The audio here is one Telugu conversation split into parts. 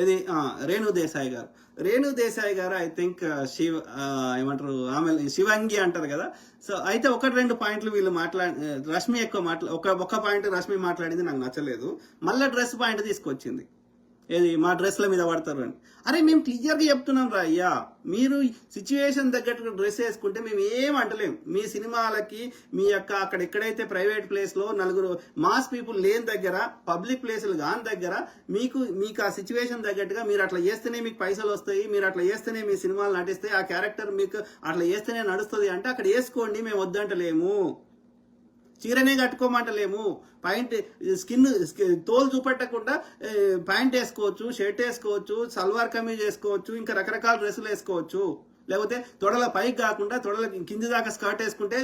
ఇది రేణు దేశాయ్ గారు. రేణు దేశాయ్ గారు ఐ థింక్ ఏమంటారు ఆమె శివంగి అంటారు కదా. సో అయితే ఒకటి రెండు పాయింట్లు వీళ్ళు రష్మి ఎక్కువ ఒక పాయింట్ రష్మి మాట్లాడింది నాకు నచ్చలేదు. మళ్ళీ డ్రెస్ పాయింట్ తీసుకొచ్చింది, ఏది మా డ్రెస్ల మీద పడతారు అని. అరే మేము క్లియర్గా చెప్తున్నాం రా అయ్యా, మీరు సిచ్యువేషన్ తగ్గట్టు డ్రెస్ వేసుకుంటే మేము ఏం అంటలేం. మీ సినిమాలకి మీ యొక్క అక్కడ ఎక్కడైతే ప్రైవేట్ ప్లేస్లో నలుగురు మాస్ పీపుల్ లేని దగ్గర, పబ్లిక్ ప్లేసులు కాని దగ్గర మీకు ఆ సిచ్యువేషన్ తగ్గట్టుగా మీరు అట్లా చేస్తేనే మీకు పైసలు వస్తాయి, మీరు అట్లా చేస్తేనే మీ సినిమాలు నటిస్తాయి, ఆ క్యారెక్టర్ మీకు అట్లా చేస్తేనే నడుస్తుంది అంటే అక్కడ వేసుకోండి, మేము వద్దంటలేము. చీరనే కట్టుకోమంటలేము, స్కిన్ తోలు చూపెట్టకుండా ప్యాంట్ వేసుకోవచ్చు, షర్ట్ వేసుకోవచ్చు, సల్వార్ కమీజ్ వేసుకోవచ్చు, ఇంకా రకరకాల డ్రెస్సులు వేసుకోవచ్చు. లేకపోతే తొడల పైకి కాకుండా తొడల కింది దాకా స్కర్ట్ వేసుకుంటే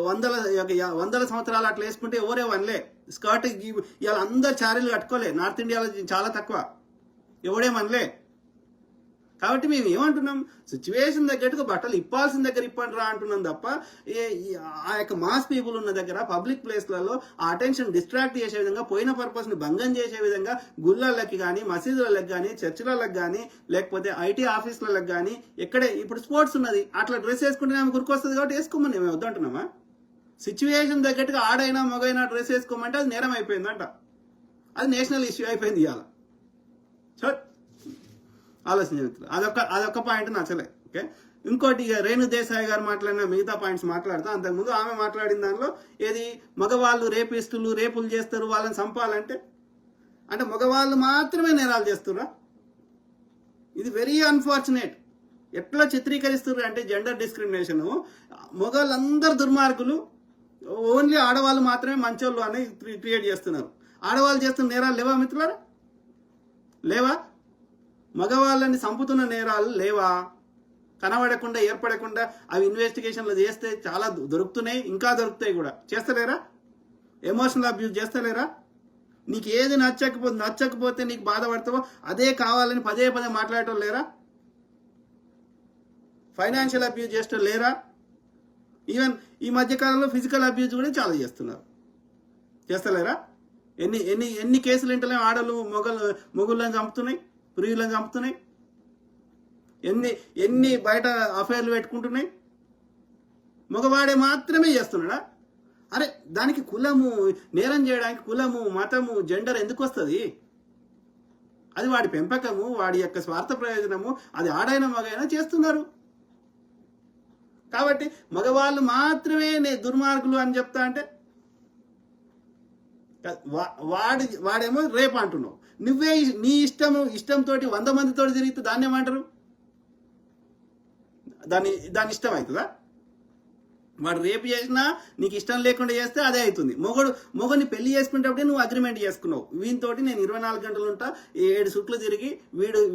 వందల సంవత్సరాలు అట్లా వేసుకుంటే ఎవరే వన్లే. స్కర్ట్ ఇవాళ అందరు చారీలు కట్టుకోలే, నార్త్ ఇండియాలో చాలా తక్కువ, ఎవడేమనలే. కాబట్టి మేము ఏమంటున్నాం, సిచ్యువేషన్ తగ్గట్టుగా బట్టలు ఇప్పాల్సిన దగ్గర ఇప్పండి రా అంటున్నాం తప్ప ఆ యొక్క మాస్ పీపుల్ ఉన్న దగ్గర పబ్లిక్ ప్లేస్లలో ఆ అటెన్షన్ డిస్ట్రాక్ట్ చేసే విధంగా, పోయిన పర్పస్ని భంగం చేసే విధంగా గుళ్ళకి కానీ, మసీదులకు కానీ, చర్చిలకు కానీ, లేకపోతే ఐటీ ఆఫీసులకు కానీ, ఎక్కడే ఇప్పుడు స్పోర్ట్స్ ఉన్నది అట్లా డ్రెస్ వేసుకుంటే ఆమె గురికొస్తుంది కాబట్టి వేసుకోమని మేము వద్దంటున్నామా? సిచ్యువేషన్ తగ్గట్టుగా ఆడైనా మగైనా డ్రెస్ వేసుకోమంటే అది నేరం అయిపోయిందంట, అది నేషనల్ ఇష్యూ అయిపోయింది ఇవాళ. సో ఆలోచించారు, అదొక పాయింట్ నచ్చలే. ఓకే, ఇంకోటి ఇక రేణు దేశాయ్ గారు మాట్లాడిన మిగతా పాయింట్స్ మాట్లాడతా. అంతకుముందు ఆమె మాట్లాడిన దానిలో ఏది మగవాళ్ళు రేపిస్టులు, రేపులు చేస్తారు, వాళ్ళని చంపాలంటే అంటే మగవాళ్ళు మాత్రమే నేరాలు చేస్తుర్రా? ఇది వెరీ అన్ఫార్చునేట్. ఎట్లా చిత్రీకరిస్తున్నారు అంటే జెండర్ డిస్క్రిమినేషన్, మగవాళ్ళందరూ దుర్మార్గులు, ఓన్లీ ఆడవాళ్ళు మాత్రమే మంచోళ్ళు అని క్రియేట్ చేస్తున్నారు. ఆడవాళ్ళు చేస్తున్న నేరాలు లేవా మిత్రులారా? లేవా? మగవాళ్ళని చంపుతున్న నేరాలు లేవా? కనబడకుండా ఏర్పడకుండా అవి ఇన్వెస్టిగేషన్లు చేస్తే చాలా దొరుకుతున్నాయి, ఇంకా దొరుకుతాయి కూడా. చేస్తలేరా? ఎమోషనల్ అబ్యూజ్ చేస్తలేరా? నీకు ఏది నచ్చకపోతే నీకు బాధపడతావో అదే కావాలని పదే మాట్లాడటం లేరా? ఫైనాన్షియల్ అబ్యూజ్ చేస్తూ లేరా? ఈవెన్ ఈ మధ్యకాలంలో ఫిజికల్ అబ్యూజ్ కూడా చాలా చేస్తున్నారు. చేస్తలేరా? ఎన్ని కేసులు ఇంటలే ఆడలు మొగుళ్ళని చంపుతున్నాయి, ప్రియులను చంపుతున్నాయి, ఎన్ని బయట అఫైర్లు పెట్టుకుంటున్నాయి. మగవాడే మాత్రమే చేస్తున్నాడా? అరే దానికి కులము, నేరం చేయడానికి కులము, మతము, జెండర్ ఎందుకు వస్తుంది? అది వాడి పెంపకము, వాడి యొక్క స్వార్థ ప్రయోజనము. అది ఆడైనా మగైనా చేస్తున్నారు. కాబట్టి మగవాళ్ళు మాత్రమే దుర్మార్గులు అని చెప్తా అంటే వాడేమో రేపు అంటున్నావు. నువ్వే నీ ఇష్టంతో 100 మందితో తిరిగితే దాన్ని ఏమంటారు? దాని ఇష్టం అవుతుందా? వాడు రేపు చేసినా నీకు ఇష్టం లేకుండా చేస్తే అదే అవుతుంది. మొగని పెళ్లి చేసుకునేటప్పుడే నువ్వు అగ్రిమెంట్ చేసుకున్నావు, వీనితోటి నేను 24 గంటలు ఉంటా, 7 సుట్లు తిరిగి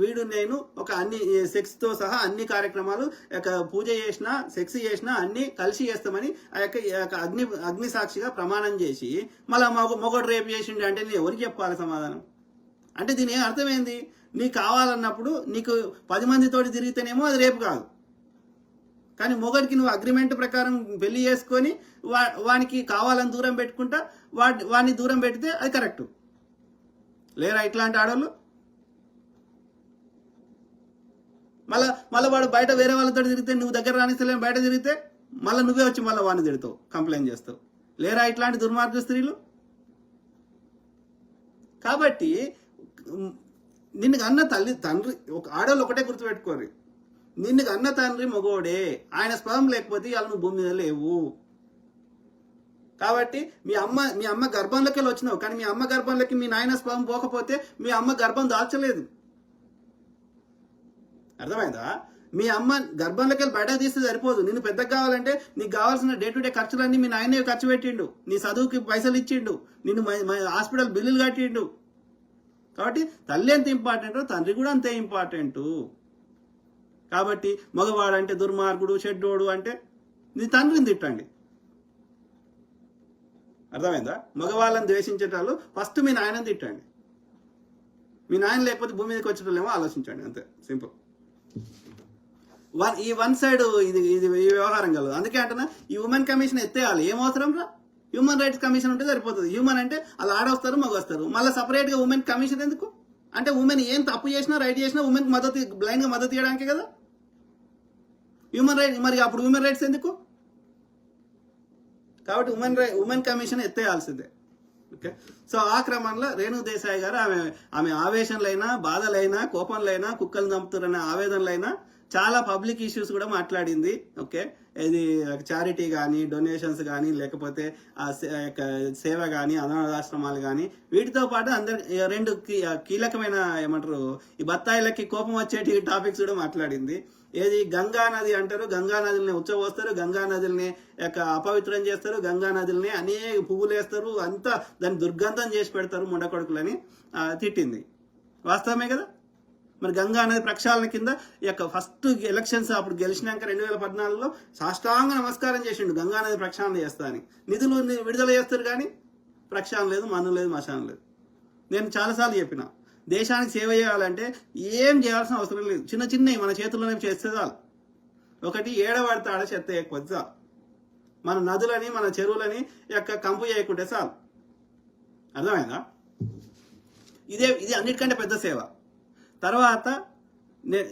వీడు నేను ఒక అన్ని సెక్స్తో సహా అన్ని కార్యక్రమాలు, పూజ చేసినా సెక్స్ చేసినా అన్ని కలిసి చేస్తామని ఆ యొక్క అగ్ని సాక్షిగా ప్రమాణం చేసి మళ్ళీ మొగడు రేపు చేసిండు అంటే నేను ఎవరికి చెప్పాలి సమాధానం? అంటే దీని ఏం అర్థమైంది? నీకు కావాలన్నప్పుడు నీకు 10 మందితోటి తిరిగితేనేమో అది రేపు కాదు, కానీ మొగడికి నువ్వు అగ్రిమెంట్ ప్రకారం పెళ్లి చేసుకొని వానికి కావాలని దూరం పెట్టుకుంటా వాడిని దూరం పెడితే అది కరెక్ట్. లేరా ఇట్లాంటి ఆడవాళ్ళు? మళ్ళీ వాడు బయట వేరే వాళ్ళతో తిరిగితే, నువ్వు దగ్గర రానిస్తలేని బయట తిరిగితే మళ్ళీ నువ్వే వచ్చి మళ్ళీ వాడిని తిడతావు, కంప్లైంట్ చేస్తావు. లేరా ఇట్లాంటి దుర్మార్గ స్త్రీలు? కాబట్టి నిన్ను కన్న తండ్రి, ఒక ఆడవాళ్ళు ఒకటే గుర్తుపెట్టుకోరు, నిన్ను కన్న తండ్రి మగోడే, ఆయన స్పర్మ్ లేకపోతే ఇవాళ నువ్వు భూమి మీద లేవు. కాబట్టి మీ అమ్మ గర్భంలోకి వచ్చినావు, కానీ మీ అమ్మ గర్భంలోకి మీ నాయన స్పర్మ్ పోకపోతే మీ అమ్మ గర్భం దాల్చలేదు. అర్థమైందా? మీ అమ్మ గర్భంలోకి బయటకు తీస్తే సరిపోదు. నిన్ను పెద్దగా కావాలంటే నీకు కావాల్సిన డే టు డే ఖర్చులన్నీ మీ నాయనే ఖర్చు పెట్టిండు, నీ చదువుకి పైసలు ఇచ్చిండు, నిన్ను హాస్పిటల్ బిల్లులు కట్టిండు. కాబట్టి తల్లి ఎంత ఇంపార్టెంటో తండ్రి కూడా అంతే ఇంపార్టెంటు. కాబట్టి మగవాడు అంటే దుర్మార్గుడు, చెడ్డోడు అంటే నీ తండ్రిని తిట్టండి. అర్థమైందా? మగవాళ్ళని ద్వేషించేటాలు ఫస్ట్ మీ నాయనని తిట్టండి. మీ నాయన లేకపోతే భూమి మీదకి వచ్చేటోళ్ళేమో ఆలోచించండి, అంతే సింపుల్. ఈ వన్ సైడ్ ఇది వ్యవహారం కలదు. అందుకే అంటున్నా, ఈ ఉమెన్ కమిషన్ ఎత్తేయాలి. ఏమవసరం రా? హ్యూమన్ రైట్స్ కమిషన్ ఉంటే సరిపోతుంది. హ్యూమన్ అంటే అలా ఆడొస్తారు, మగొస్తారు, మళ్ళీ సపరేట్గా ఉమెన్ కమిషన్ ఎందుకు? అంటే ఉమెన్ ఏం తప్పు చేసినా రైట్ చేసినా ఉమెన్కి మద్దతు బ్లైండ్గా మద్దతు ఇవ్వడానికే కదా హ్యూమన్ రైట్. మరి అప్పుడు హ్యూమన్ రైట్స్ ఎందుకు? కాబట్టి ఉమెన్ కమిషన్ ఎత్తేయాల్సిందే. ఓకే. సో ఆ క్రమంలో రేణు దేశాయ్ గారు ఆమె ఆవేశంలైనా, బాధలైనా, కోపంలైనా, కుక్కలు చంపుతారనే ఆవేదనలైనా చాలా పబ్లిక్ ఇష్యూస్ కూడా మాట్లాడింది. ఓకే. ఇది చారిటీ కానీ, డొనేషన్స్ కానీ, లేకపోతే సేవ కానీ, అనాథాశ్రమాలు కానీ, వీటితో పాటు రెండు కీలకమైన ఏమంటారు ఈ బత్తాయిలకి కోపం వచ్చేటి టాపిక్స్ కూడా మాట్లాడింది. ఏది గంగా నది అంటారు, గంగా నదుల్ని ఉచ్చబోస్తారు, గంగా నదుల్ని అపవిత్రం చేస్తారు, గంగా నదుల్ని అనేక పువ్వులు వేస్తారు, అంతా దాన్ని దుర్గంధం చేసి పెడతారు ముండకొడుకులని తిట్టింది. వాస్తవమే కదా. మరి గంగా నది ప్రక్షాళన కింద ఫస్ట్ ఎలక్షన్స్ అప్పుడు గెలిచినాక 2014లో సాష్టాంగ నమస్కారం చేసిండు గంగా నది ప్రక్షాళన చేస్తా అని. నిధులు విడుదల చేస్తారు కానీ ప్రక్షాళన లేదు, మన్ను లేదు, మశానం లేదు. నేను చాలాసార్లు చెప్పిన దేశానికి సేవ చేయాలంటే ఏం చేయాల్సిన అవసరం లేదు. చిన్న చిన్నవి మన చేతుల్లోనే చేస్తే చాలు. ఒకటి ఏడబడితే ఆడ చెత్త వేయకపోతే చాలు. మన నదులని, మన చెరువులని కంపు చేయకుంటే చాలు. అర్థమైందా? ఇది అన్నిటికంటే పెద్ద సేవ. తర్వాత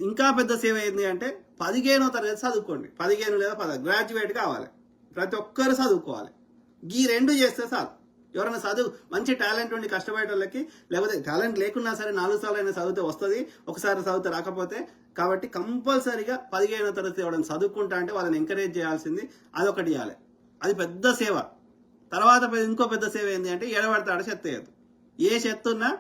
ఇంకా పెద్ద సేవ ఏంటి అంటే 15వ తరగతి చదువుకోండి. 15 లేదా 10 గ్రాడ్యుయేట్ కావాలి. ప్రతి ఒక్కరు చదువుకోవాలి. ఈ రెండు చేస్తే చాలు. ఎవరైనా మంచి టాలెంట్ ఉండి కష్టపడే వాళ్ళకి, లేకపోతే టాలెంట్ లేకున్నా సరే 4 సార్లు అయినా చదివితే వస్తుంది, ఒకసారి చదివితే రాకపోతే. కాబట్టి కంపల్సరీగా 15వ తరగతి ఎవరైనా చదువుకుంటా అంటే వాళ్ళని ఎంకరేజ్ చేయాల్సింది అదొకటి చేయాలి. అది పెద్ద సేవ. తర్వాత ఇంకో పెద్ద సేవ ఏంటి అంటే ఏడబడతాడ చెత్త వేయద్దు. ఏ చెత్త ఉన్నా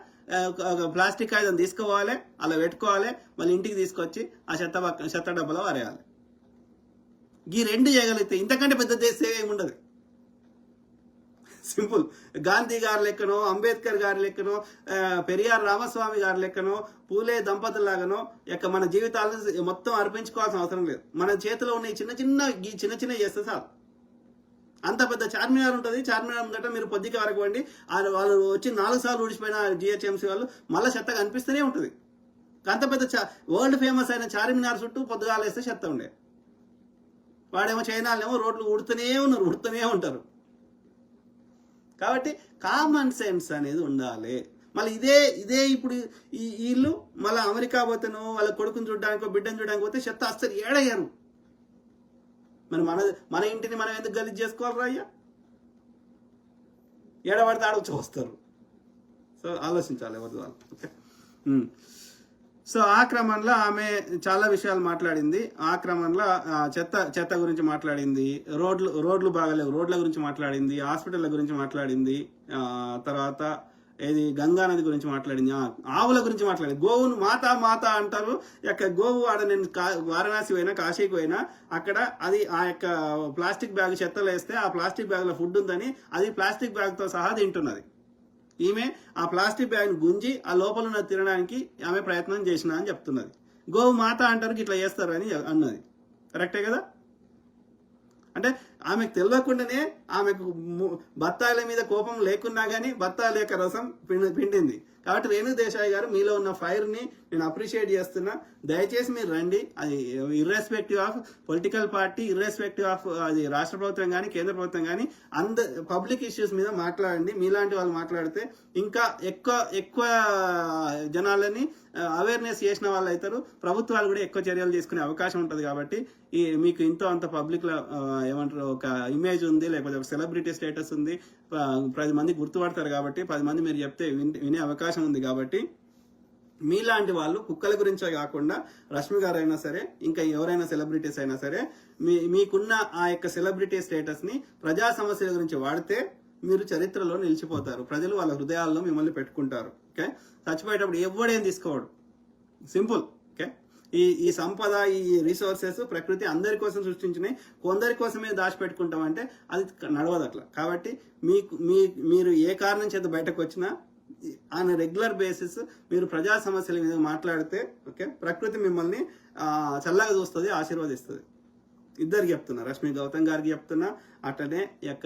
ప్లాస్టిక్ కాగితం తీసుకోవాలి, అలా పెట్టుకోవాలి, మళ్ళీ ఇంటికి తీసుకొచ్చి ఆ చెత్త డబ్బాలో వారేయాలి. ఈ రెండు చేయగలిగితే ఇంతకంటే పెద్ద సేవ ఏముండదు. సింపుల్. గాంధీ గారి లెక్కనో, అంబేద్కర్ గారి లెక్కనో, పెరియార్ రామస్వామి గారి లెక్కనో, పూలే దంపతుల్లాగానో మన జీవితాలను మొత్తం అర్పించుకోవాల్సిన అవసరం లేదు. మన చేతిలో ఉన్న చిన్న చిన్న చేస్తే చాలు. అంత పెద్ద చార్మినార్ ఉంటుంది. చార్మినార్ ముందట మీరు పొద్దుకి వరకు వండి వాళ్ళు వచ్చి 4 సార్లు ఊడిచిపోయిన జిహెచ్ఎంసీ వాళ్ళు మళ్ళీ చెత్త కనిపిస్తూనే ఉంటుంది. అంత పెద్ద వరల్డ్ ఫేమస్ అయిన చార్మినార్ చుట్టూ పొద్దుగాలు వేస్తే చెత్త ఉండే. వాడేమో చైనాలేమో రోడ్లు ఉడుతూనే ఉంటారు. కాబట్టి కామన్ సెన్స్ అనేది ఉండాలి. మళ్ళీ ఇదే ఇప్పుడు వీళ్ళు మళ్ళీ అమెరికా పోతేనో వాళ్ళ కొడుకుని చూడడానికో బిడ్డను చూడడానికి పోతే చెత్త అస్సలు ఏడయ్యారు. మరి మన ఇంటిని మనం ఎందుకు గలీజ్ చేసుకోవాలి అయ్యా? ఏడబడితే ఆడొచ్చి వస్తారు. సో ఆలోచించాలి ఎవరి వాళ్ళు. ఓకే. సో ఆ క్రమంలో ఆమె చాలా విషయాలు మాట్లాడింది. ఆ క్రమంలో చెత్త గురించి మాట్లాడింది, రోడ్లు బాగలేవు రోడ్ల గురించి మాట్లాడింది, హాస్పిటల్ల గురించి మాట్లాడింది, తర్వాత గంగా నది గురించి మాట్లాడింది, ఆవుల గురించి మాట్లాడింది. గోవును మాత అంటారు. గోవు ఆడ నేను వారణాసి పోయినా, కాశీకి పోయినా, అక్కడ అది ఆ ప్లాస్టిక్ బ్యాగ్ చెత్తలు వేస్తే ఆ ప్లాస్టిక్ బ్యాగ్లో ఫుడ్ ఉందని అది ప్లాస్టిక్ బ్యాగ్తో సహా తింటున్నది. ఈమె ఆ ప్లాస్టిక్ బ్యాగ్ని గుంజి ఆ లోపల ఉన్న తినడానికి ఆమె ప్రయత్నం చేసిన అని చెప్తున్నది. గోవు మాత అంటారు, ఇట్లా చేస్తారు అని అన్నది. కరెక్టే కదా. అంటే ఆమెకు తెలియకుండానే ఆమెకు బత్తాయిల మీద కోపం లేకున్నా కానీ బత్తాయిల యొక్క రసం పిండింది. కాబట్టి రేణు దేశాయ్ గారు మీలో ఉన్న ఫైర్ని నేను అప్రిషియేట్ చేస్తున్నా. దయచేసి మీరు రండి. అది irrespective of political party, irrespective of అది రాష్ట్ర ప్రభుత్వం కానీ కేంద్ర ప్రభుత్వం కానీ పబ్లిక్ ఇష్యూస్ మీద మాట్లాడండి. మీలాంటి వాళ్ళు మాట్లాడితే ఇంకా ఎక్కువ జనాలని అవేర్నెస్ చేసిన వాళ్ళు అవుతారు. ప్రభుత్వాలు కూడా ఎక్కువ చర్యలు తీసుకునే అవకాశం ఉంటుంది. కాబట్టి మీకు ఇంతో అంత పబ్లిక్లో ఏమంటారు ఒక ఇమేజ్ ఉంది, లేకపోతే ఒక సెలబ్రిటీ స్టేటస్ ఉంది, 10 మంది గుర్తుపడతారు. కాబట్టి 10 మంది మీరు చెప్తే వినే అవకాశం ఉంది. కాబట్టి మీలాంటి వాళ్ళు కుక్కల గురించే కాకుండా రష్మి గారు అయినా సరే, ఇంకా ఎవరైనా సెలబ్రిటీస్ అయినా సరే, మీకున్న ఆ యొక్క సెలబ్రిటీ స్టేటస్ని ప్రజా సమస్యల గురించి వాడితే మీరు చరిత్రలో నిలిచిపోతారు. ప్రజలు వాళ్ళ హృదయాల్లో మిమ్మల్ని పెట్టుకుంటారు. ఓకే. చచ్చిపోయేటప్పుడు ఎవడేం తీసుకోవడు. సింపుల్. ఓకే. ఈ సంపద, ఈ రిసోర్సెస్ ప్రకృతి అందరి కోసం సృష్టించినాయి. కొందరి కోసమే దాచిపెట్టుకుంటామంటే అది నడవదు అట్లా. కాబట్టి మీరు ఏ కారణం చేత బయటకు వచ్చినా ఆన్ రెగ్యులర్ బేసిస్ మీరు ప్రజా సమస్యల మీద మాట్లాడితే ఓకే ప్రకృతి మిమ్మల్ని చల్లగా చూస్తుంది, ఆశీర్వదిస్తుంది. ఇద్దరికి చెప్తున్నా, రష్మి గౌతమ్ గారికి చెప్తున్నా, అట్లనే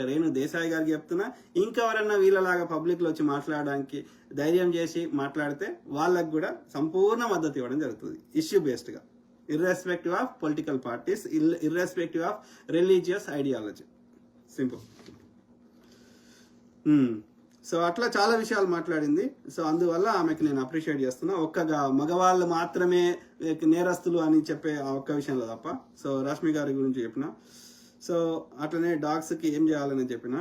రేణు దేశాయ్ గారికి చెప్తున్నా. ఇంకెవరన్నా వీళ్ళలాగా పబ్లిక్లో వచ్చి మాట్లాడడానికి ధైర్యం చేసి మాట్లాడితే వాళ్ళకు కూడా సంపూర్ణ మద్దతు ఇవ్వడం జరుగుతుంది, ఇష్యూ బేస్డ్గా, irrespective of political parties, irrespective of religious ideology. Simple. So అట్లా చాలా విషయాలు మాట్లాడింది. సో అందువల్ల ఆమెకి నేను అప్రిషియేట్ చేస్తున్నా. మగవాళ్ళు మాత్రమే నేరస్తులు అని చెప్పే ఆ ఒక్క విషయంలో తప్ప. సో రష్మి గారి గురించి చెప్పిన. సో అట్లనే డాగ్స్కి ఏం చేయాలని చెప్పిన.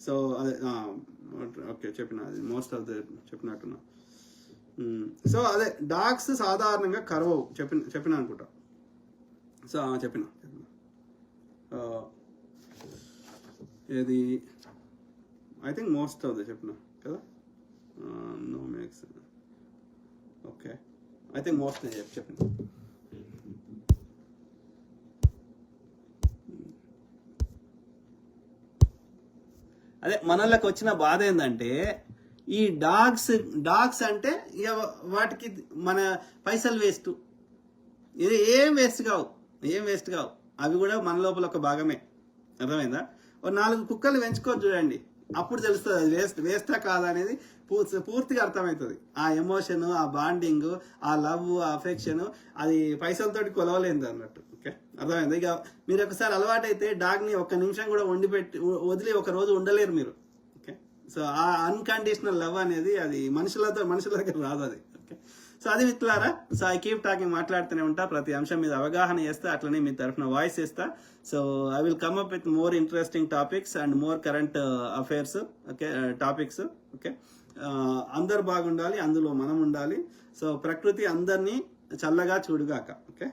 సో అదే ఓకే చెప్పిన, అది మోస్ట్ ఆఫ్ ద చెప్పినట్టున్నా. సో అదే డాగ్స్ సాధారణంగా కరవవు చెప్పిన అనుకుంటా. సో చెప్పిన ఏది I think most of the చెప్పిన కదా. No makes okay, I think most చెప్పిన. అదే మనోళ్ళకి వచ్చిన బాధ ఏంటంటే ఈ డాగ్స్ అంటే ఇక వాటికి మన పైసలు వేస్ట్, ఇది ఏం వేస్ట్ కావు. అవి కూడా మన లోపల ఒక భాగమే. అర్థమైందా? ఒక 4 కుక్కలు పెంచుకొని చూడండి, అప్పుడు తెలుస్తుంది అది వేస్టా కాదా అనేది పూర్తిగా అర్థమవుతుంది. ఆ ఎమోషన్, ఆ బాండింగ్, ఆ లవ్, ఆ అఫెక్షన్ అది పైసలతోటి కొలవలేదు అన్నట్టు. ఓకే, అర్థమైంది. ఇక మీరు ఒకసారి అలవాటైతే డాగ్ని 1 నిమిషం కూడా వదిలి ఒక రోజు ఉండలేరు మీరు. ఓకే, సో ఆ అన్కండిషనల్ లవ్ అనేది అది మనుషుల దగ్గర రాదు అది. ఓకే, సో అది మిత్రులారా. సో ఐ కీప్ టాకింగ్, మాట్లాడుతూనే ఉంటా. ప్రతి అంశం మీద అవగాహన చేస్తా, అట్లనే మీ తరఫున వాయిస్ ఇస్తా. So I will come up with more interesting topics and more current affairs. Okay, topics. Okay, అందరు బాగుండాలి, అందులో మనం ఉండాలి. సో ప్రకృతి అందరినీ చల్లగా చూడుగాక. ఓకే.